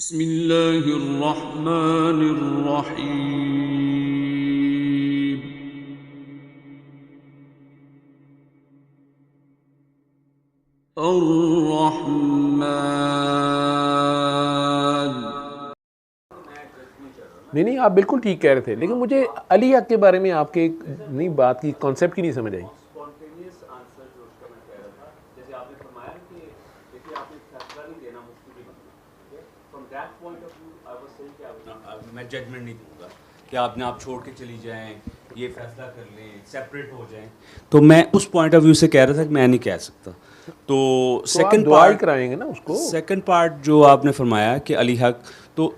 बिस्मिल्लाहिर्रहमानिर्रहीम। अर्रहमान। नहीं, आप बिल्कुल ठीक कह रहे थे, लेकिन मुझे अली हक के बारे में आपके नहीं बात की कॉन्सेप्ट की नहीं समझ आई। स्पॉन्टेनियस आंसर जो उसका मैं कह रहा था, जैसे आपने फरमाया कि देखिए आपने फैसला नहीं देना मुफ्ती की बात, ठीक है, from that point of view I was saying कि मैं जजमेंट नहीं दूंगा कि आपने आप छोड़ के चली जाएं, ये फैसला कर लें, सेपरेट हो जाएं, तो मैं उस पॉइंट ऑफ व्यू से कह रहा था कि मैं नहीं कह सकता। तो सेकंड पार्ट कराएंगे ना उसको। सेकंड पार्ट जो आपने फरमाया कि अली हक, तो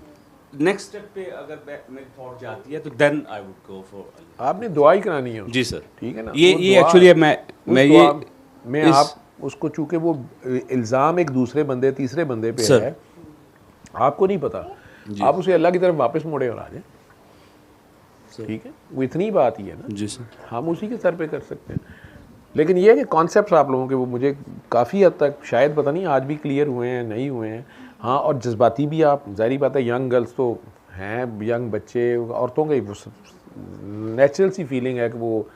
नेक्स्ट स्टेप पे अगर मेरी थॉट जाती है तो then I would go for Ali. आपने दुआ ही करानी है उसको। जी सर, ठीक है ना। ये एक्चुअली मैं ये आप उसको, चूंकि वो इल्ज़ाम एक दूसरे बंदे तीसरे बंदे पे है, आपको नहीं पता, आप उसे अल्लाह की तरफ वापस मोड़े और आ जाए। ठीक है, वो इतनी बात ही है ना। जी सर, हम उसी के सर पे कर सकते हैं। लेकिन ये है कि कॉन्सेप्ट आप लोगों के वो मुझे काफ़ी हद तक शायद पता नहीं आज भी क्लियर हुए हैं नहीं हुए हैं। हाँ, और जज्बाती भी आप, ज़ाहिर बात है, यंग गर्ल्स तो हैं, यंग बच्चे, औरतों के नेचुरल सी फीलिंग है कि वो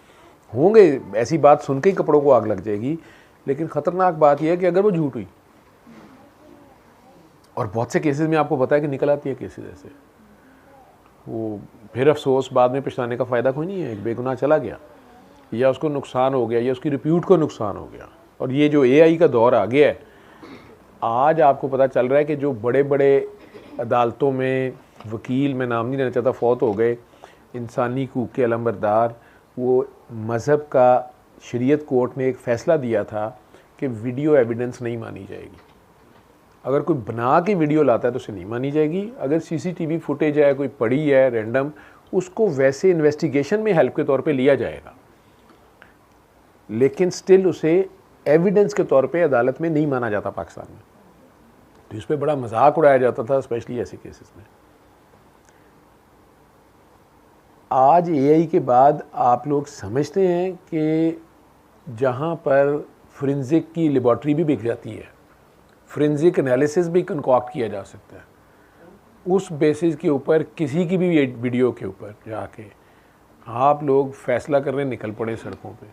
होंगे, ऐसी बात सुन के ही कपड़ों को आग लग जाएगी। लेकिन ख़तरनाक बात यह है कि अगर वो झूठ हुई, और बहुत से केसेस में आपको पता है कि निकल आती है केसेस ऐसे, वो फिर अफसोस, बाद में पछताने का फ़ायदा कोई नहीं है। एक बेगुनाह चला गया, या उसको नुकसान हो गया, या उसकी रिप्यूट को नुकसान हो गया। और ये जो AI का दौर आ गया है, आज आपको पता चल रहा है कि जो बड़े बड़े अदालतों में वकील, मैं नाम नहीं लेना चाहता, फौत हो गए, इंसानी हकूक़ के अलमबरदार, वो मज़हब का शरीयत कोर्ट ने एक फ़ैसला दिया था कि वीडियो एविडेंस नहीं मानी जाएगी। अगर कोई बना के वीडियो लाता है तो उसे नहीं मानी जाएगी। अगर CCTV फुटेज है, कोई पड़ी है रैंडम, उसको वैसे इन्वेस्टिगेशन में हेल्प के तौर पे लिया जाएगा, लेकिन स्टिल उसे एविडेंस के तौर पे अदालत में नहीं माना जाता पाकिस्तान में। तो इस पर बड़ा मजाक उड़ाया जाता था, स्पेशली ऐसे केसेस में। आज AI के बाद आप लोग समझते हैं कि जहाँ पर फोरेंसिक की लेबॉर्ट्री भी बिक जाती है, फोरेंसिक एनालिसिस भी कंकॉक्ट किया जा सकता है, उस बेसिस के ऊपर किसी की भी वीडियो के ऊपर जाके आप लोग फैसला करने निकल पड़े सड़कों पे।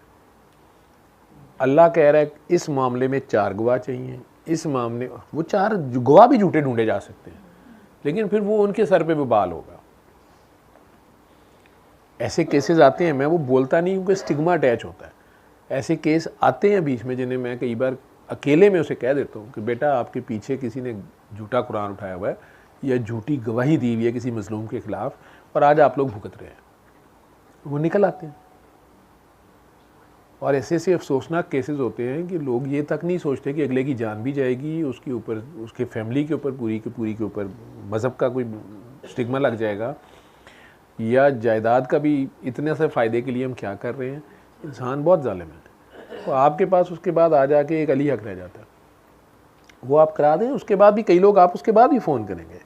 अल्लाह कह रहा है इस मामले में 4 गवाह चाहिए, इस मामले, वो 4 गवाह भी झूठे ढूंढे जा सकते हैं, लेकिन फिर वो उनके सर पे बवाल होगा। ऐसे केसेस आते हैं, मैं वो बोलता नहीं हूँ कि स्टिग्मा अटैच होता है, ऐसे केस आते हैं बीच में जिन्हें मैं कई बार अकेले में उसे कह देता हूँ कि बेटा आपके पीछे किसी ने झूठा कुरान उठाया हुआ है या झूठी गवाही दी हुई है किसी मजलूम के खिलाफ, और आज आप लोग भुगत रहे हैं। वो निकल आते हैं। और ऐसे ऐसे अफसोसनाक केसेस होते हैं कि लोग ये तक नहीं सोचते कि अगले की जान भी जाएगी, उसके ऊपर, उसके फैमिली के ऊपर, पूरी के ऊपर मज़हब का कोई स्टिग्मा लग जाएगा, या जायदाद का भी। इतने से फ़ायदे के लिए हम क्या कर रहे हैं। इंसान बहुत जालिम है। तो आपके पास उसके बाद आ जाके एक अली हक रह जाता है, वो आप करा दें, उसके बाद भी कई लोग आप उसके बाद भी फ़ोन करेंगे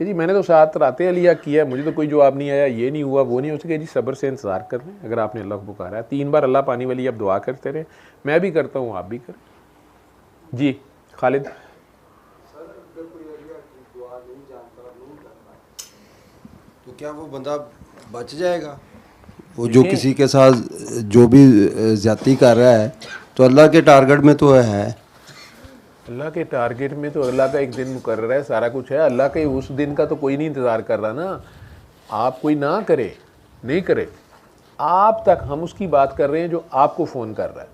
कि जी मैंने तो 7 रातें अली हक किया, मुझे तो कोई जवाब नहीं आया, ये नहीं हुआ, वो नहीं हो सके। जी सब्र से इंतज़ार कर लें। अगर आपने अल्लाह को पुकारा है, 3 बार अल्लाह पानी वाली आप दुआ करते रहे, मैं भी करता हूँ, आप भी करें। जी खालिद, तो क्या वो बंदा बच जाएगा? वो जो किसी के साथ जो भी ज्यादती कर रहा है, तो अल्लाह के टारगेट में तो है। अल्लाह के टारगेट में तो अल्लाह का एक दिन मुकर्रर है, सारा कुछ है। अल्लाह के उस दिन का तो कोई नहीं इंतज़ार कर रहा ना। आप कोई ना करे, नहीं करे, आप तक हम उसकी बात कर रहे हैं जो आपको फ़ोन कर रहा है,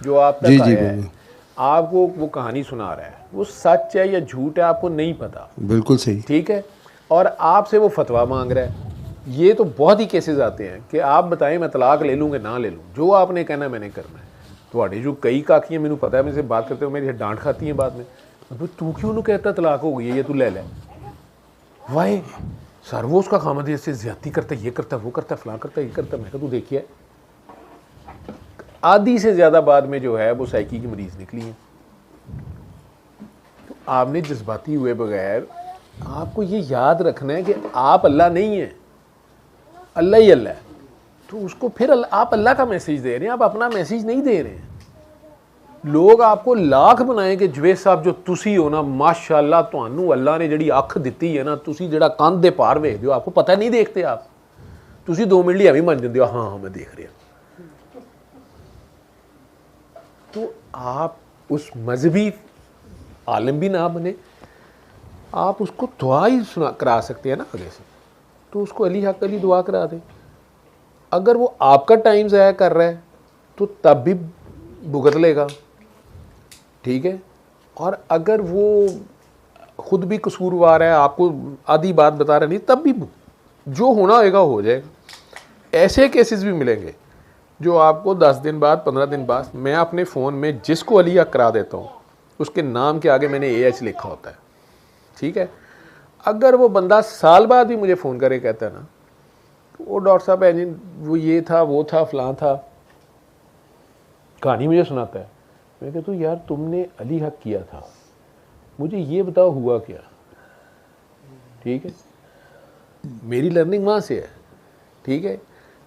जो आप तक आया है, आपको वो कहानी सुना रहा है, वो सच है या झूठ है आपको नहीं पता। बिल्कुल सही, ठीक है। और आपसे वो फतवा मांग रहा है। ये तो बहुत ही केसेस आते हैं कि आप बताएं मैं तलाक ले लूँगा ना ले लूँ, जो आपने कहना मैंने करना है। ਤੁਹਾਡੇ जो कई काकियाँ मैंने पता है, मुझसे बात करते हो मेरी डांट खाती हैं बाद में, तो तू क्यों नहीं कहता तलाक हो गई है, ये तू ले ले। वाह सर, वो उसका खामद है, इससे ज्यादती करता है, ये करता है, वो करता है, फलां करता है, ये करता है। मैं कहा तू देखिए, आधी से ज़्यादा बाद में जो है वो साइकी की मरीज़ निकली है। तो आपने जज्बाती हुए बगैर आपको ये याद रखना है कि आप अल्लाह नहीं है, अल्लाह ही अल्लाह है। तो उसको फिर आप अल्लाह का मैसेज दे रहे हैं, आप अपना मैसेज नहीं दे रहे हैं। लोग आपको लाख बनाए कि जवेद साहब जो तुसी हो ना माशाअल्लाह ਤੁਹਾਨੂੰ अल्लाह ने ਜਿਹੜੀ ਅੱਖ ਦਿੱਤੀ ਹੈ ਨਾ ਤੁਸੀਂ ਜਿਹੜਾ ਕੰਧ ਦੇ ਪਾਰ ਵੇਖਦੇ ਹੋ आपको पता नहीं देखते आप ਤੁਸੀਂ 2 ਮਿੰਟ ਲਈ ਐਵੇਂ ਮੰਨ ਜਾਂਦੇ ਹੋ हाँ हाँ मैं देख रहा तो आप उस मजहबी आलिम भी ना बने आप उसको दुआ ही सुना करा सकते हैं ना आगे से तो उसको अली हक अली दुआ करा दे अगर वो आपका टाइम ज़ाया कर रहा है तो तब भी भुगत लेगा ठीक है और अगर वो खुद भी कसूरवार है आपको आधी बात बता रहा नहीं तब भी जो होना होएगा हो जाएगा ऐसे केसेस भी मिलेंगे जो आपको 10 दिन बाद 15 दिन बाद मैं अपने फ़ोन में जिसको अली हक करा देता हूँ उसके नाम के आगे मैंने AH लिखा होता है ठीक है अगर वो बंदा साल बाद भी मुझे फ़ोन करके कहता है ना वो डॉक्टर साहब है वो ये था वो था फलां था कहानी मुझे सुनाता है मैं कहता हूँ यार तुमने अली हक किया था मुझे ये बताओ हुआ क्या ठीक है मेरी लर्निंग वहाँ से है ठीक है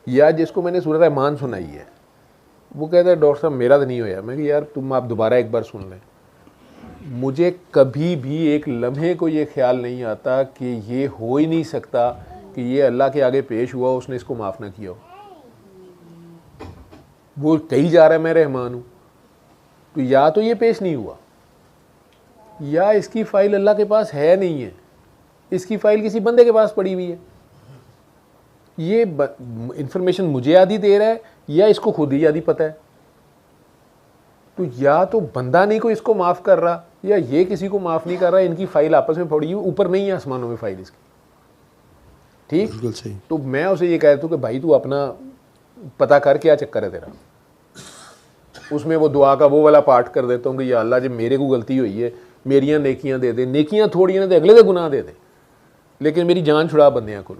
या जिसको मैंने सूरत रहमान सुनाई है वो कहता है डॉक्टर साहब मेरा तो नहीं होया मैं कि यार तुम आप दोबारा एक बार सुन लें मुझे कभी भी एक लम्हे को ये ख्याल नहीं आता कि ये हो ही नहीं सकता कि ये अल्लाह के आगे पेश हुआ उसने इसको माफ़ ना किया हो वो कही जा रहा है मैं रहमान हूँ तो या तो ये पेश नहीं हुआ या इसकी फ़ाइल अल्लाह के पास है नहीं है इसकी फ़ाइल किसी बंदे के पास पड़ी हुई है ये इंफॉर्मेशन मुझे आधी दे रहा है या इसको खुद ही आधी पता है तो या तो बंदा नहीं को इसको माफ़ कर रहा या ये किसी को माफ़ नहीं कर रहा इनकी फ़ाइल आपस में पड़ी हुई ऊपर नहीं है आसमानों में फ़ाइल इसकी ठीक बिल्कुल सही तो मैं उसे ये कहता हूँ कि भाई तू अपना पता कर क्या चक्कर है तेरा उसमें वो दुआ का वो वाला पाठ कर देता हूँ कि या अल्लाह जब मेरे को गलती हुई है मेरियां नेकियां दे दे नेकियां थोड़ियां ने तो अगले दे गुनाह दे दे लेकिन मेरी जान छुड़ा बंदियां को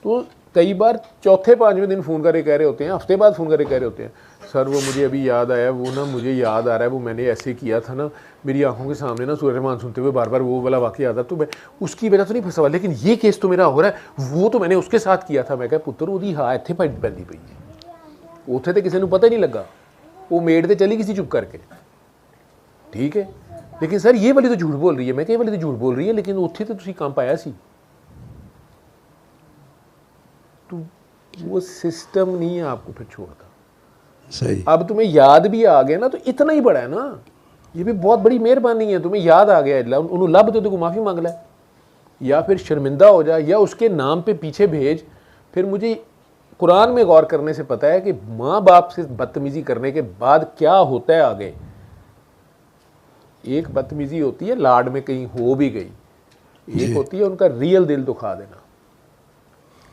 तो कई बार चौथे 5वें दिन फ़ोन करके कह रहे होते हैं हफ्ते बाद फ़ोन करके कह रहे होते हैं सर वो मुझे अभी याद आया वो ना मुझे याद आ रहा है वो मैंने ऐसे किया था ना मेरी आंखों के सामने ना सूरह रहमान सुनते हुए बार बार वो वाला वाक़या आता तो मैं उसकी वजह तो नहीं फंसा लेकिन ये केस तो मेरा हो रहा है वो तो मैंने उसके साथ किया था मैं कहा पुत्र ਉਹਦੀ हाँ ਇੱਥੇ ਪੈਂਦੀ ਪਈ है ਉੱਥੇ ਤੇ ਕਿਸੇ ਨੂੰ ਪਤਾ ਹੀ नहीं लगा वो मेड ਤੇ चली गई चुप करके ठीक है लेकिन सर ये वाली तो झूठ बोल रही है मैं कहा ये वाली तो झूठ बोल रही है लेकिन ਉੱਥੇ तो ਤੁਸੀਂ ਕੰਮ ਪਾਇਆ ਸੀ तो वो सिस्टम नहीं है आपको फिर छोड़ता सही अब तुम्हें याद भी आ गया ना तो इतना ही बड़ा है ना ये भी बहुत बड़ी मेहरबानी है तुम्हें याद आ गया उन्होंने लब तो माफ़ी मांग ला या फिर शर्मिंदा हो जा या उसके नाम पे पीछे भेज फिर मुझे कुरान में गौर करने से पता है कि माँ बाप से बदतमीज़ी करने के बाद क्या होता है आगे एक बदतमीज़ी होती है लाड में कहीं हो भी गई एक होती है उनका रियल दिल दुखा देना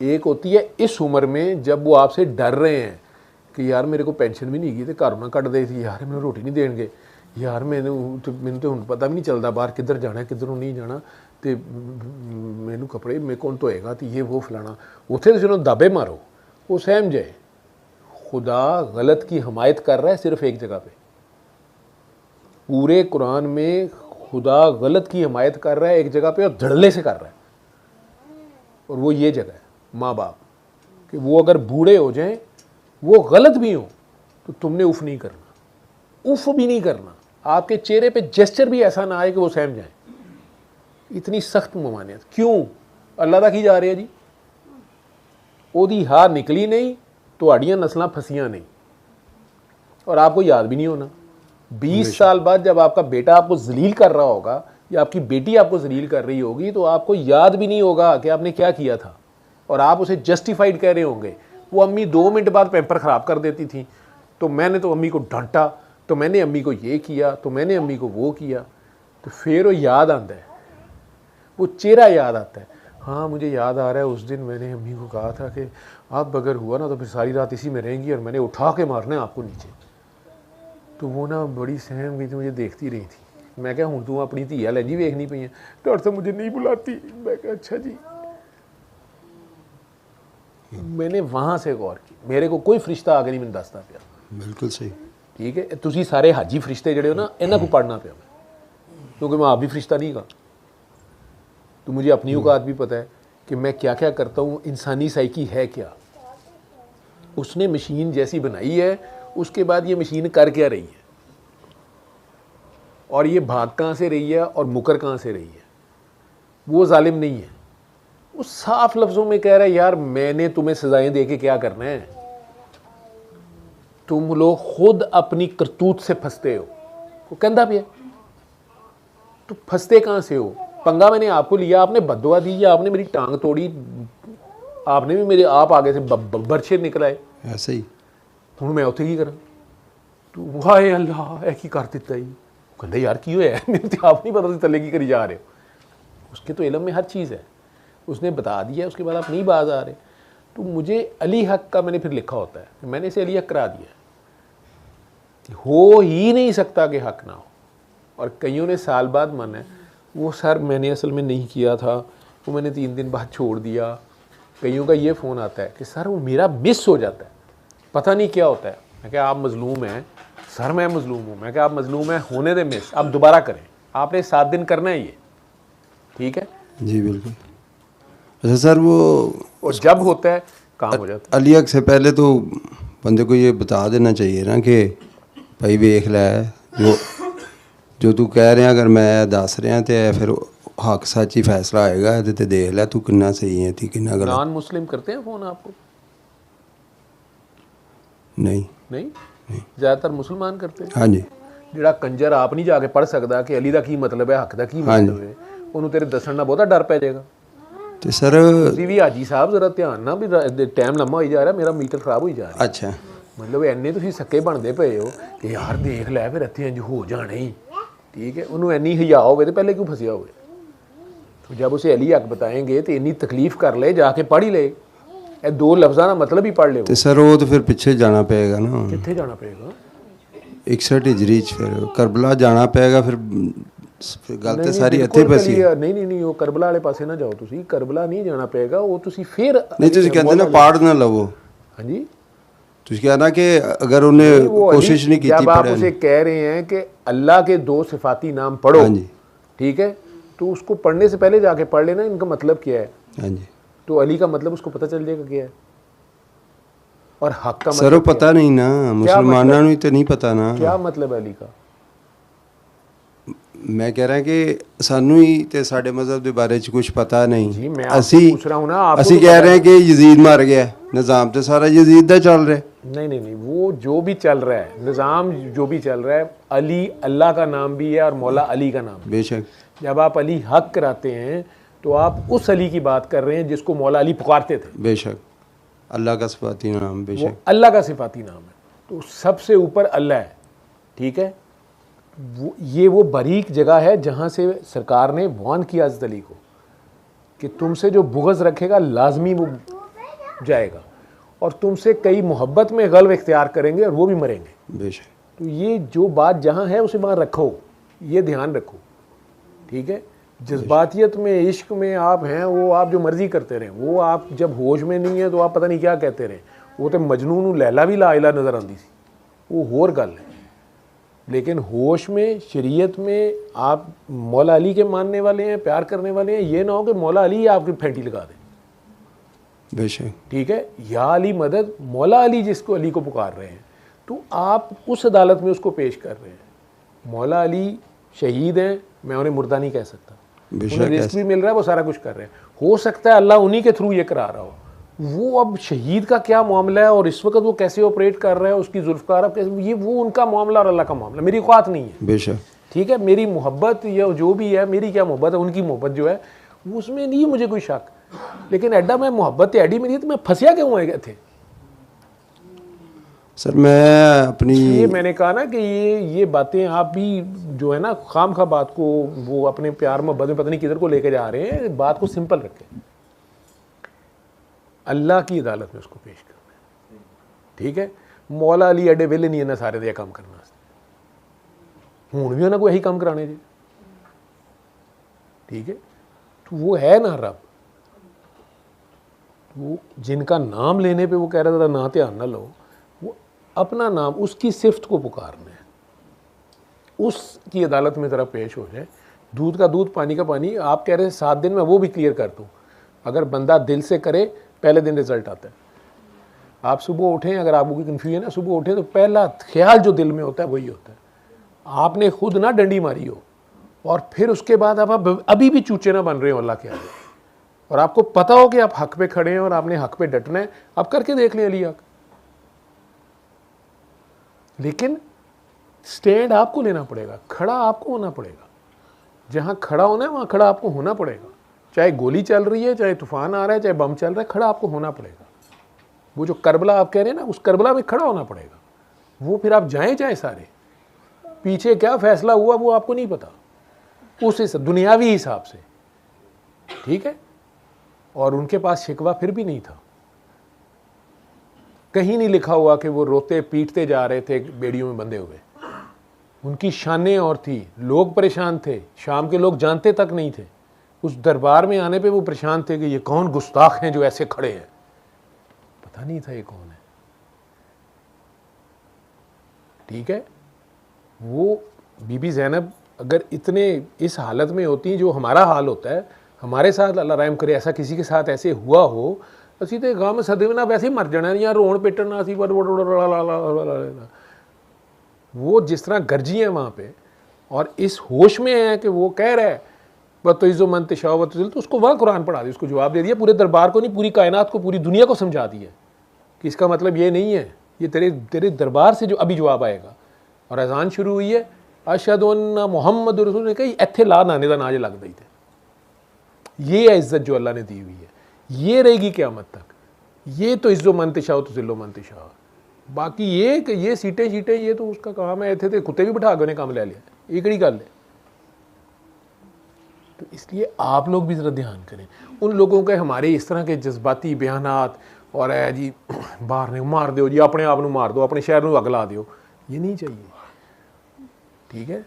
एक होती है इस उम्र में जब वो आपसे डर रहे हैं कि यार मेरे को पेंशन भी नहीं गई तो घर ना कट दे थी यार मैंने रोटी नहीं देंगे यार मैंने तो हूँ पता भी नहीं चलता बाहर किधर जाना है किधरों नहीं जाना तो मैनू कपड़े मेरे कौन धोएगा तो ये वो फलाना उत्थे तो जिन्होंने दाबे मारो वो सहम जाए खुदा गलत की हमायत कर रहा है सिर्फ एक जगह पे पूरे कुरान में खुदा गलत की हमायत कर रहा है एक जगह पे और धड़ल्ले से कर रहा है और वो ये जगह है माँ बाप कि वो अगर बूढ़े हो जाएं वो गलत भी हो तो तुमने उफ नहीं करना उफ भी नहीं करना आपके चेहरे पे जेस्चर भी ऐसा ना आए कि वो सहम जाए इतनी सख्त ममानियत क्यों अल्लाह दा की जा रही है जी ओदी हार निकली नहीं तो आड़ियाँ नस्लां फसियाँ नहीं और आपको याद भी नहीं होना 20 साल बाद जब आपका बेटा आपको जलील कर रहा होगा या आपकी बेटी आपको जलील कर रही होगी तो आपको याद भी नहीं होगा कि आपने क्या किया था और आप उसे जस्टिफाइड कह रहे होंगे वो अम्मी 2 मिनट बाद पैम्पर ख़राब कर देती थी तो मैंने तो अम्मी को डांटा तो मैंने अम्मी को ये किया तो मैंने अम्मी को वो किया तो फिर वो याद आता है वो चेहरा याद आता है हाँ मुझे याद आ रहा है उस दिन मैंने अम्मी को कहा था कि आप अगर हुआ ना तो फिर सारी रात इसी में रहेंगी और मैंने उठा के मारना है आपको नीचे तो वो ना बड़ी सहम गई थी मुझे देखती रही थी मैं क्या हूँ तू अपनी धी हाल जी वेखनी पई है डॉक्टर साहब मुझे नहीं बुलाती मैं क्या अच्छा जी मैंने वहाँ से गौर की मेरे को कोई फरिश्ता आगे नहीं मैंने दसदा पिया बिल्कुल सही ठीक है तुसी सारे हाजी फरिश्ते जड़े हो ना इन्हों को पढ़ना पिया मैं क्योंकि मैं आप भी फरिश्ता नहीं गा तो मुझे अपनी औकात भी पता है कि मैं क्या क्या करता हूँ इंसानी साइकी है क्या उसने मशीन जैसी बनाई है उसके बाद ये मशीन कर क्या रही है और ये भाग कहाँ से रही है और मुकर कहाँ से रही है। वो जालिम नहीं है, वो साफ लफ्ज़ों में कह रहा है यार मैंने तुम्हें सजाएं दे के क्या करना है, तुम लोग खुद अपनी करतूत से फंसते हो। वो कहता भी है तो फंसते कहाँ से हो, पंगा मैंने आपको लिया, आपने बददुआ दी या आपने मेरी टांग तोड़ी, आपने भी मेरे आप आगे से बरछे निकलाए ऐसे ही हूँ मैं उत्थे की करा तू वाहे अल्लाह ऐ की कर दिता ही। कहते यार की होया मेरे तो आप नहीं पता सी थले की करी जा रहे हो। उसके तो इलम में हर चीज़ है, उसने बता दिया, उसके बाद आप नहीं बाज आ रहे। तो मुझे अली हक का मैंने फिर लिखा होता है, मैंने इसे अली हक करा दिया, हो ही नहीं सकता कि हक ना हो। और कईयों ने साल बाद माना है वो सर मैंने असल में नहीं किया था, वो मैंने 3 दिन बाद छोड़ दिया। कईयों का ये फ़ोन आता है कि सर वो मेरा मिस हो जाता है, पता नहीं क्या होता है। मैं क्या आप मजलूम हैं सर, मैं मजलूम हूँ। मैं क्या आप मजलूम हैं, होने दे मिस, आप दोबारा करें, आपने 7 दिन करना है ये, ठीक है जी बिल्कुल। अच्छा सर वो और जब होता है काम हो जाता अली हक से पहले तो बंदे को ये बता देना चाहिए ना कि भाई वेख लै जो तू कह रहे हैं, अगर मैं दस रहा तो फिर हक सच ही फैसला आएगा, तो देख लै तू कितना सही है थी कितना है। गलत। नॉन मुस्लिम करते हैं फ़ोन आपको? नहीं नहीं, ज़्यादातर मुसलमान करते हैं। हाँ जी ਜਿਹੜਾ ਕੰਜਰ ਆਪ ਨਹੀਂ ਜਾ ਕੇ ਪੜ ਸਕਦਾ ਕਿ ਅਲੀ ਦਾ ਕੀ ਮਤਲਬ ਹੈ, ਹੱਕ ਦਾ ਕੀ ਮਤਲਬ ਹੈ, ਉਹਨੂੰ ਤੇਰੇ ਦੱਸਣ ਨਾਲ ਬਹੁਤਾ ਡਰ ਪੈ ਜਾਏਗਾ। तो सर ਤੁਸੀਂ ਵੀ ਹਾਜੀ ਸਾਹਿਬ ਜ਼ਰਾ ਧਿਆਨ ਨਾਲ ਵੀ ਟਾਈਮ ਲੰਮਾ ਹੋਈ ਜਾ ਰਿਹਾ, ਮੇਰਾ ਮੀਟਰ ਖਰਾਬ ਹੋਈ ਜਾ ਰਿਹਾ। अच्छा ਮਤਲਬ ਐਨੇ ਤੁਸੀਂ ਸੱਕੇ ਬਣਦੇ ਪਏ ਹੋ ਕਿ ਯਾਰ ਦੇਖ ਲੈ ਫਿਰ ਇੱਥੇ ਇੰਜ ਹੋ ਜਾਣਾ ਹੀ, ठीक है। ਉਹਨੂੰ ਇੰਨੀ ਹਿਆ ਹੋਵੇ ਤੇ ਪਹਿਲੇ ਕਿਉਂ ਫਸਿਆ ਹੋਵੇ। तो जब उसे अली हक बताएंगे तो इतनी तकलीफ कर ले, जाके पढ़ ही ले, ये 2 लफ्ज़ां का मतलब ही पढ़ ले। तो सर वो तो फिर पीछे जाना पड़ेगा ना, कितने जाना पड़ेगा? 61 हिजरी फिर करबला जाना पड़ेगा, फिर गल तो सारी इत्थे बिल्कुल फसी clear, नहीं वो करबला वाले पासे ना जाओ तुसी, करबला नहीं जाना पड़ेगा, वो तुसी फिर नहीं तुसी कहते ना पाड़ ना लवो। हाँ जी, तुसी कहना कि अगर उन्हें वो कोशिश नहीं की जब आप उसे कह रहे हैं कि अल्लाह के 2 सिफाती नाम पढ़ो, हाँ जी ठीक है, तो उसको पढ़ने से पहले जाके पढ़ लेना इनका मतलब क्या है। हाँ जी तो अली का मतलब उसको पता चल जाएगा क्या है, और हक का सर वो मतलब पता नहीं ना, मुसलमानों ਨੂੰ तो नहीं पता ना। क्या मतलब है अली का? मैं कह रहा कि सानू ही ते साडे मजहब के बारे च कुछ पता नहीं। जी मैं आपसे असी पूछ रहा हूँ ना, आपको असी तो कह पता रहे है। हैं कि यजीद मर गया, निज़ाम तो सारा यजीद दा चल रहा है। नहीं वो जो भी चल रहा है, निज़ाम जो भी चल रहा है, अली अल्लाह का नाम भी है और मौला अली का नाम भी। बेशक जब आप अली हक कराते हैं तो आप उस अली की बात कर रहे हैं जिसको मौला अली पुकारते थे। बेशक अल्लाह का सिफाती नाम, वो बेशक अल्लाह का सिफाती नाम है, तो सबसे ऊपर अल्लाह है, ठीक है। वो बारीक जगह है जहाँ से सरकार ने वार्न किया हज़रत अली को कि तुमसे जो बुग़्ज़ रखेगा लाजमी वो जाएगा, और तुमसे कई मोहब्बत में गल्ब इख्तियार करेंगे और वो भी मरेंगे। बेशक तो ये जो बात जहाँ है उसे वहाँ रखो, ये ध्यान रखो, ठीक है। जज्बातियत में, इश्क में आप हैं, वो आप जो मर्ज़ी करते रहें, वो आप जब होश में नहीं है तो आप पता नहीं क्या कहते रहें। वो तो मजनून लैला भी लाइला नज़र आती सी, वो होर गल है। लेकिन होश में, शरीयत में आप मौला अली के मानने वाले हैं, प्यार करने वाले हैं, ये ना हो कि मौला अली आपकी फेंटी लगा दें, बेशक ठीक है। या अली मदद, मौला अली जिसको अली को पुकार रहे हैं, तो आप उस अदालत में उसको पेश कर रहे हैं। मौला अली शहीद हैं, मैं उन्हें मुर्दा नहीं कह सकता, उन्हें रिस्क भी मिल रहा है, वो सारा कुछ कर रहे हैं। हो सकता है अल्लाह उन्हीं के थ्रू ये करा रहा हो। वो अब शहीद का क्या मामला है और इस वक्त वो कैसे ऑपरेट कर रहा है, उसकी जुल्फ़कार अब कैसे, ये वो उनका मामला और अल्लाह का मामला, मेरी औकात नहीं है, बेशक ठीक है। मेरी मोहब्बत या जो भी है, मेरी क्या मोहब्बत है, उनकी मोहब्बत जो है उसमें नहीं मुझे कोई शक। लेकिन एडा मैं मोहब्बत एडी मेरी, तो मैं फंसिया क्यों है थे सर। मैं अपनी ये मैंने कहा ना कि ये बातें आप भी जो है ना खाम खा बात को वो अपने प्यार मोहब्बत में पता नहीं किधर को लेके जा रहे हैं। बात को सिंपल रखें, अल्लाह की अदालत में उसको पेश करना है, ठीक है। मौला अली एडे वेले नहीं है सारे दे काम करना, हूँ भी उन्होंने कोई यही काम कराने जी, ठीक है। तो वो है ना रब, वो जिनका नाम लेने पे वो कह रहा था ना ध्यान ना लो, वो अपना नाम, उसकी सिफ्त को पुकारना है, उसकी अदालत में ज़रा पेश हो जाए। दूध का दूध, पानी का पानी। आप कह रहे हैं 7 दिन में, वो भी क्लियर कर दूँ। अगर बंदा दिल से करे पहले दिन रिजल्ट आता है। आप सुबह उठें, अगर आपको कोई कन्फ्यूजन है, सुबह उठें तो पहला ख्याल जो दिल में होता है वही होता है। आपने खुद ना डंडी मारी हो और फिर उसके बाद आप अभी भी चूचे ना बन रहे हो अल्लाह के आगे, और आपको पता हो कि आप हक पे खड़े हैं और आपने हक पे डटना है, आप करके देख लें अली हक। लेकिन स्टैंड आपको लेना पड़ेगा, खड़ा आपको होना पड़ेगा। जहां खड़ा होना है वहां खड़ा आपको होना पड़ेगा, चाहे गोली चल रही है, चाहे तूफान आ रहा है, चाहे बम चल रहा है, खड़ा आपको होना पड़ेगा। वो जो करबला आप कह रहे हैं ना, उस करबला में खड़ा होना पड़ेगा। वो फिर आप जाएं चाहे सारे, पीछे क्या फैसला हुआ वो आपको नहीं पता, उस दुनियावी हिसाब से, ठीक है। और उनके पास शिकवा फिर भी नहीं था, कहीं नहीं लिखा हुआ कि वो रोते पीटते जा रहे थे बेड़ियों में बंधे हुए। उनकी शानें और थी, लोग परेशान थे, शाम के लोग जानते तक नहीं थे। उस दरबार में आने पे वो परेशान थे कि ये कौन गुस्ताख हैं जो ऐसे खड़े हैं, पता नहीं था ये कौन है, ठीक है। वो बीबी ज़ैनब अगर इतने इस हालत में होती जो हमारा हाल होता है, हमारे साथ अल्लाह रहम करे ऐसा किसी के साथ ऐसे हुआ हो, असी तो गम सदमे ना वैसे ही मर जाना या रोन पिटना असी। वो जिस तरह गर्जी है वहाँ पे और इस होश में है कि वो कह रहा है बतइज़ो मन तशाओ, तो उसको वहाँ कुरान पढ़ा दिया, उसको जवाब दे दिया, पूरे दरबार को नहीं पूरी कायनात को, पूरी दुनिया को समझा दिया कि इसका मतलब ये नहीं है, ये तेरे दरबार से जो अभी जवाब आएगा। और अजान शुरू हुई है, अशहदु अन्ना मुहम्मद रसूल, ने कही इत्थे ला नाने का नाज लगता ही थे। ये है इज्जत जो अल्लाह ने दी हुई है, ये रहेगी क़यामत तक। ये तो इज्जो मंतशाओ तो जिल्लो मंतशाओ, बाकी ये सीटें ये तो उसका काम है, थे कुत्ते भी बिठा के उन्हें काम ले लिया, ये कड़ी गल है। तो इसलिए आप लोग भी ज़रा ध्यान करें उन लोगों के हमारे इस तरह के जज्बाती बयानात, और है जी बाहर ने मार दो जी, अपने आप को मार दो, अपने शहर में अग ला दो, ये नहीं चाहिए, ठीक है।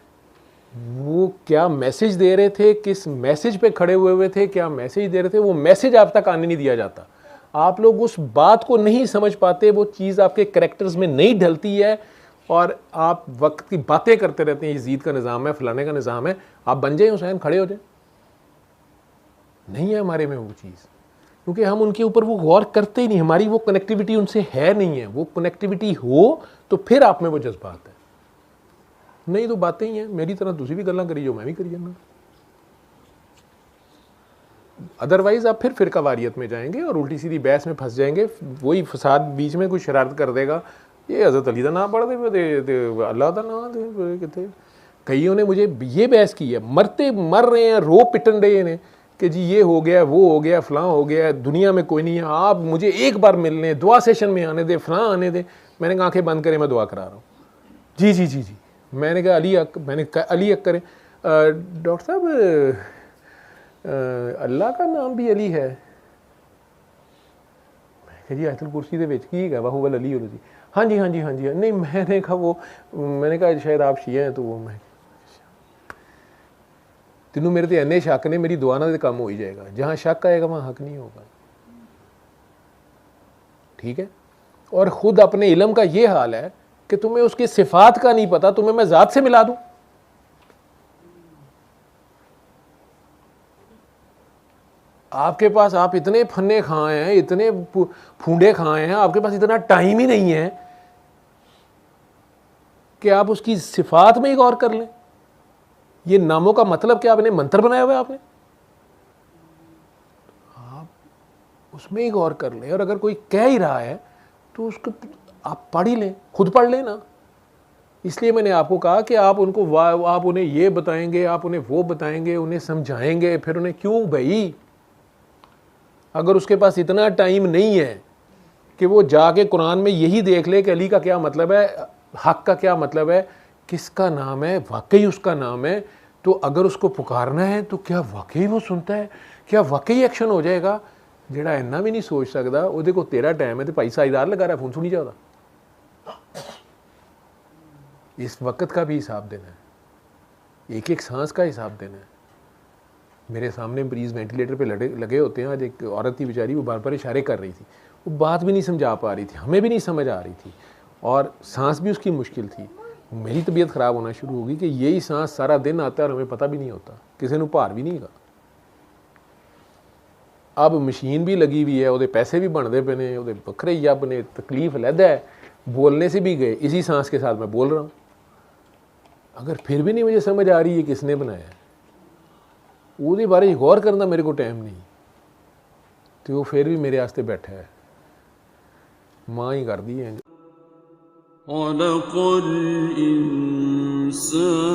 वो क्या मैसेज दे रहे थे, किस मैसेज पे खड़े हुए थे, क्या मैसेज दे रहे थे, वो मैसेज आप तक आने नहीं दिया जाता। आप लोग उस बात को नहीं समझ पाते, वो चीज़ आपके करैक्टर्स में नहीं ढलती है और आप वक्त की बातें करते रहते हैं, यजीद का निज़ाम है, फलाने का निज़ाम है, आप बन जाए हुसैन, खड़े हो जाए। नहीं है हमारे में वो चीज़, क्योंकि हम उनके ऊपर वो गौर करते ही नहीं, हमारी वो कनेक्टिविटी उनसे है नहीं है। वो कनेक्टिविटी हो तो फिर आप में वो जज्बात है, नहीं तो बातें ही हैं। मेरी तरह तुसी भी गल्लां करी जो मैं भी करी जाना, अदरवाइज आप फिर फिरकावारियत में जाएंगे और उल्टी सीधी बहस में फंस जाएंगे। वही फसाद बीच में कोई शरारत कर देगा, ये हज़रत अली का नाम पढ़ दे, अल्लाह का नाम दे, कितने कईयों ने मुझे ये बहस की है, मर रहे हैं, रो पिटन रहे हैं कि जी ये हो गया, वो हो गया, फ़लाँ हो गया, दुनिया में कोई नहीं है, आप मुझे एक बार मिलने, दुआ सेशन में आने दे, फ़लाँ आने दे। मैंने कहा आंखें बंद करें, मैं दुआ करा रहा हूँ। जी जी जी जी, मैंने कहा अली हक, मैंने कहा अली हक करें। डॉक्टर साहब अल्लाह का नाम भी अली है? मैं कहा जी आयतुल कुर्सी दे विच की है बाहुबल अली हो जी। हाँ जी हाँ जी हाँ जी, नहीं मैंने कहा वो, मैंने कहा शायद आप शिया हैं, तो वो मैं तेनू मेरे ते इन्ने शक ने, मेरी दुआ नाल काम हो ही जाएगा। जहाँ शक आएगा वहाँ हक नहीं होगा, ठीक है। और ख़ुद अपने इल्म का ये हाल है कि तुम्हें उसकी सिफात का नहीं पता, तुम्हें मैं ज़ात से मिला दूँ। आपके पास, आप इतने फन्ने खाए हैं, इतने फूंडे खाए हैं, आपके पास इतना टाइम ही नहीं है कि आप उसकी सिफात में ही गौर कर लें। ये नामों का मतलब क्या आपने मंत्र बनाया हुआ है आपने, आप उसमें ही गौर कर लें। और अगर कोई कह ही रहा है तो उसको आप पढ़ ही लें, खुद पढ़ लें ना। इसलिए मैंने आपको कहा कि आप उनको आप उन्हें ये बताएंगे, आप उन्हें वो बताएंगे, उन्हें समझाएंगे, फिर उन्हें क्यों भाई, अगर उसके पास इतना टाइम नहीं है कि वो जाके कुरान में यही देख ले कि अली का क्या मतलब है, हक का क्या मतलब है, किसका नाम है, वाकई उसका नाम है, तो अगर उसको पुकारना है तो क्या वाकई वो सुनता है, क्या वाकई एक्शन हो जाएगा। जेड़ा इन्ना भी नहीं सोच सकता, उहदे को तेरा टाइम है तो भाई साईदार लगा रहा है, फोन सुनी जाता। इस वक्त का भी हिसाब देना है, एक एक सांस का हिसाब देना है। मेरे सामने मरीज़ वेंटिलेटर पे लगे होते हैं। आज एक औरत थी बेचारी, वो बार बार इशारे कर रही थी, वो बात भी नहीं समझा पा रही थी, हमें भी नहीं समझ आ रही थी, और सांस भी उसकी मुश्किल थी। मेरी तबीयत ख़राब होना शुरू होगी कि यही सांस सारा दिन आता है और हमें पता भी नहीं होता, किसी ने भार भी नहीं गा। अब मशीन भी लगी हुई है, वो पैसे भी बनते पे ने, वो बखरे ही अब ने, तकलीफ लैदा है, बोलने से भी गए, इसी सांस के साथ मैं बोल रहा हूँ। अगर फिर भी नहीं मुझे समझ आ रही है किसने बनाया, ਉਹਦੇ बारे गौर करना मेरे को टाइम नहीं, तो वो फिर भी मेरे वास्ते बैठा है। माँ ही कर दी है। खलक़ल इंसान